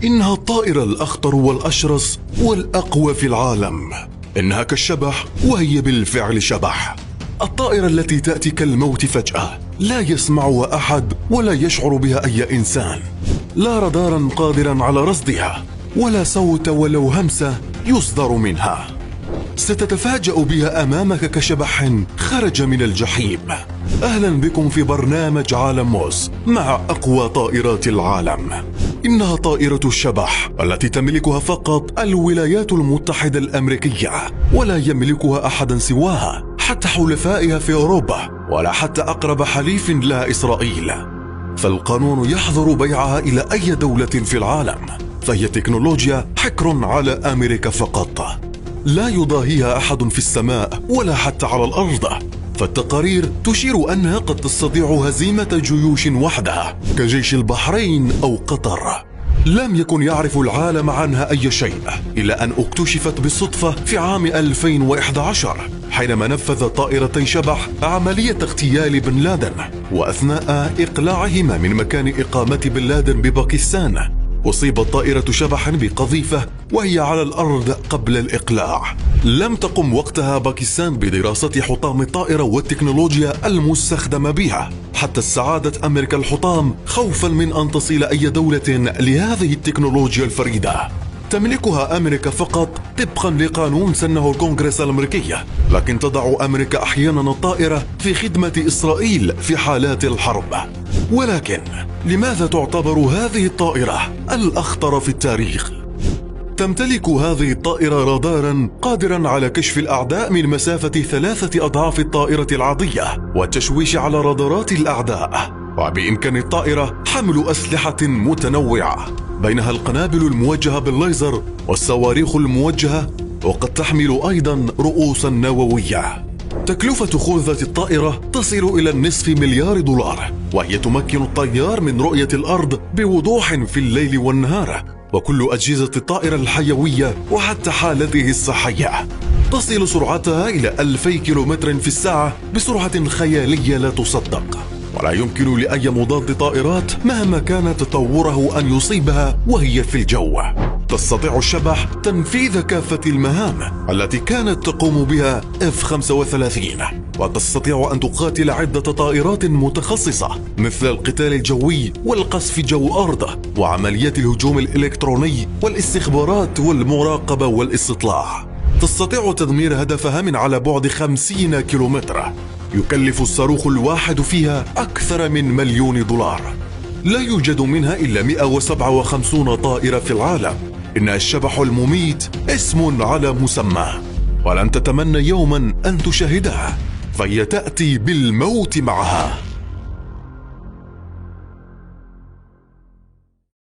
إنها الطائرة الأخطر والأشرس والأقوى في العالم. إنها كالشبح وهي بالفعل شبح. الطائرة التي تأتي كالموت فجأة، لا يسمعها أحد ولا يشعر بها أي إنسان، لا رادارا قادرا على رصدها، ولا صوت ولو همسة يصدر منها. ستتفاجأ بها أمامك كشبح خرج من الجحيم. أهلا بكم في برنامج عالم موز مع أقوى طائرات العالم. إنها طائرة الشبح التي تملكها فقط الولايات المتحدة الأمريكية، ولا يملكها أحد سواها، حتى حلفائها في أوروبا، ولا حتى أقرب حليف لها إسرائيل. فالقانون يحظر بيعها إلى أي دولة في العالم، فهي تكنولوجيا حكر على أمريكا فقط، لا يضاهيها أحد في السماء ولا حتى على الأرض. فالتقارير تشير أنها قد تستطيع هزيمة جيوش وحدها كجيش البحرين أو قطر. لم يكن يعرف العالم عنها أي شيء إلى أن اكتشفت بالصدفة في عام 2011 حينما نفذ طائرتي شبح عملية اغتيال بن لادن، وأثناء إقلاعهما من مكان إقامة بن لادن بباكستان أصيبت طائرة شبح بقذيفة وهي على الأرض قبل الإقلاع. لم تقم وقتها باكستان بدراسة حطام الطائرة والتكنولوجيا المستخدمة بها، حتى استعادت أمريكا الحطام خوفا من أن تصل أي دولة لهذه التكنولوجيا الفريدة. تملكها أمريكا فقط طبقا لقانون سنه الكونغرس الأمريكي، لكن تضع أمريكا أحيانا الطائرة في خدمة إسرائيل في حالات الحرب. ولكن لماذا تعتبر هذه الطائرة الأخطر في التاريخ؟ تمتلك هذه الطائرة رادارا قادرا على كشف الأعداء من مسافة 3 أضعاف الطائرة العادية والتشويش على رادارات الأعداء، وبإمكان الطائرة حمل أسلحة متنوعة، بينها القنابل الموجهة بالليزر والصواريخ الموجهة، وقد تحمل أيضا رؤوسا نووية. تكلفة خوذة الطائرة تصل إلى $500,000,000، وهي تمكن الطيار من رؤية الأرض بوضوح في الليل والنهار، وكل أجهزة الطائرة الحيوية وحتى حالته الصحية. تصل سرعتها إلى 2000 كيلومتر في الساعة بسرعة خيالية لا تصدق، ولا يمكن لأي مضاد طائرات مهما كان تطوره أن يصيبها وهي في الجو. تستطيع الشبح تنفيذ كافة المهام التي كانت تقوم بها F-35، وتستطيع أن تقاتل عدة طائرات متخصصة مثل القتال الجوي والقصف جو أرض وعمليات الهجوم الإلكتروني والاستخبارات والمراقبة والاستطلاع. تستطيع تدمير هدفها من على بعد 50 كيلومتر. يكلف الصاروخ الواحد فيها أكثر من $1,000,000. لا يوجد منها إلا 157 طائرة في العالم. إن الشبح المميت اسم على مسمى، ولن تتمنى يوما أن تشاهدها، فهي تأتي بالموت معها.